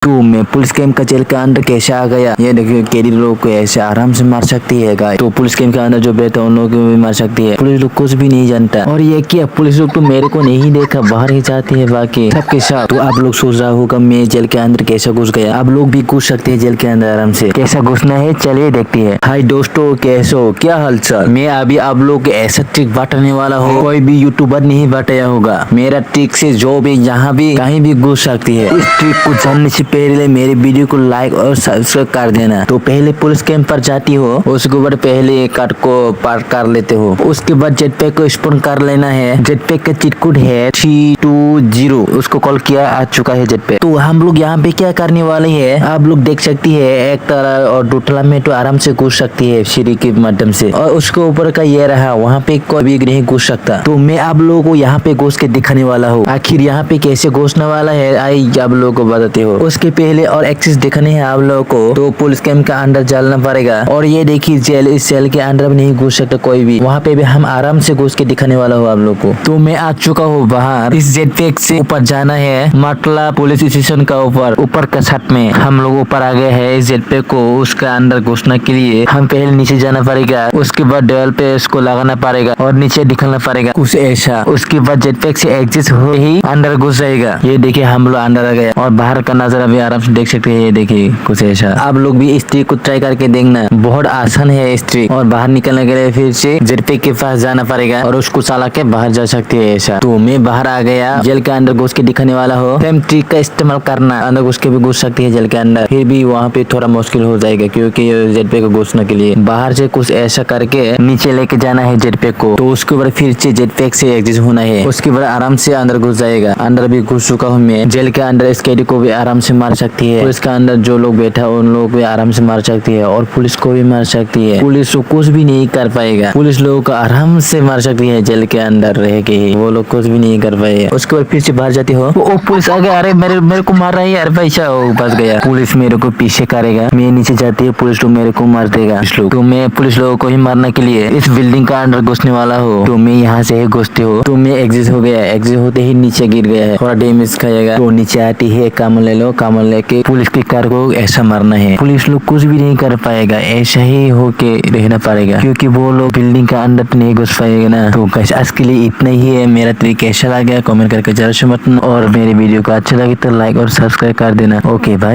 तो मैं police camp का जेल के अंदर कैसे आ गया। ये देखिए कैदी लोग को ऐसे आराम से मार सकती है गाय। तो पुलिस कैंप के अंदर जो बैठा उन लोगों को भी मार सकती है। पुलिस लोग कुछ भी नहीं जानता। और ये क्या पुलिस लोग तो मेरे को नहीं देखा, बाहर ही जाती है बाकी सबके साथ। तो आप लोग सोच रहा होगा मैं जेल के अंदर कैसे घुस गया। आप लोग भी घुस सकते हैं जेल के अंदर आराम से। कैसा घुसना है चलिए देखते हैं। हाय दोस्तों, कैसे हो, क्या हालचाल। मैं अभी आप लोग को ऐसा ट्रिक बांटने वाला हूँ, कोई भी यूट्यूबर नहीं बांटा होगा। मेरा ट्रिक से जो भी जहाँ भी कहीं भी घुस सकती है। इस ट्रिक को जानने से पहले मेरे वीडियो को लाइक और सब्सक्राइब कर देना। तो पहले पुलिस कैंप पर जाती हो, उसके बाद पहले कार्ड को पार कर लेते हो। उसके बाद जेट पैक को स्पॉन कर लेना है। जेट पैक का चिट कोड है 320, उसको कॉल किया आ चुका है जेट पैक। तो हम लोग यहाँ पे क्या करने वाले हैं आप लोग देख सकती है। एक तरह और दूसरा में तो आराम से घुस सकती है सीढ़ी के माध्यम से। और उसके ऊपर का ये रहा, वहाँ पे कोई भी नहीं घुस सकता। तो मैं आप लोगों को यहाँ पे घुस के दिखाने वाला हूँ। आखिर यहाँ पे कैसे घुसने वाला है आई आप लोगों को बताते हो। उसके पहले और एक्सेस दिखाने हैं आप लोगों को। तो पुलिस कैंप का अंदर जाना पड़ेगा। और ये देखिए जेल, इस सेल के अंदर भी नहीं घुस सकता कोई भी। वहाँ पे भी हम आराम से घुस के दिखाने वाला हूँ आप लोग को। तो मैं आ चुका हूँ बाहर। इस जेट पैक से ऊपर जाना है, मतलब पुलिस स्टेशन का ऊपर का छत में हम लोग ऊपर आ गए हैं। इस जेट पैक को उसके अंदर घुसने के लिए हम पहले नीचे जाना पड़ेगा। उसके बाद डेवल पे इसको लगाना पड़ेगा और नीचे दिखाना पड़ेगा कुछ ऐसा। उसके बाद जेट पैक से एग्जिट हो ही अंदर घुस जाएगा। ये देखिए हम लोग अंदर आ गए और बाहर का नजारा भी आराम से देख सकते हैं। ये देखिए कुछ ऐसा। आप लोग भी इस ट्रिक को ट्राई करके देखना, बहुत आसान है इस ट्रिक। और बाहर निकलने के लिए फिर से जेट पैक के पास जाना पड़ेगा और उसको चला के बाहर जा सकते हैं ऐसा। तो मैं बाहर आ गया, जेल के अंदर घुस के दिखाने वाला हो। सेम ट्रिक का इस्तेमाल करना, अंदर घुस के भी घुस सकती है जेल के अंदर। फिर भी वहाँ पे थोड़ा मुश्किल हो जाएगा क्योंकि जेट पैक को घुसने के लिए बाहर से कुछ ऐसा करके नीचे लेके जाना है जेट पैक को। तो उसके बाद फिर से जेट पैक से एग्जिट होना है। उसके बाद आराम से अंदर घुस जाएगा। अंदर भी घुस चुका हूँ मैं। जेल के अंदर इस कैदी को भी आराम से मार सकती है। पुलिस के अंदर जो लोग बैठा उन लोग भी आराम से मार सकती है और पुलिस को भी मार सकती है। पुलिस को कुछ भी नहीं कर पाएगा। पुलिस लोगों को आराम से मार सकती है जेल के अंदर रह के ही, वो लोग कुछ भी नहीं कर पाएगा। उसके बाद फिर से बाहर जाती हो, ओ पुलिस आ गया, अरे मेरे को मार रहा है यार पैसा, बच गया। पुलिस मेरे को पीछे करेगा, मैं नीचे जाती है, पुलिस लोग मेरे को मार देगा। तो मैं पुलिस लोगों को ही मारने के लिए इस बिल्डिंग का अंदर घुसने वाला हूँ। तो मैं यहाँ से ही घुसती हूँ। तो मैं एग्जिट हो गया, एग्जिट होते ही नीचे गिर गया है, थोड़ा डैमेज खाएगा। तो नीचे आती है, काम ले लो, काम लेके पुलिस की कार को ऐसा मारना है। पुलिस लोग कुछ भी नहीं कर पाएगा, ऐसा ही होके रहना पड़ेगा क्योंकि वो लोग बिल्डिंग का अंदर नहीं घुस पाएगा ना। तो गाइस आज के लिए इतना ही है। मेरा ट्रिक कैसा लगा कमेंट करके जरूर से बताना और मेरे वीडियो को अच्छा लगे तो लाइक और सब्सक्राइब कर देना। Okay bye.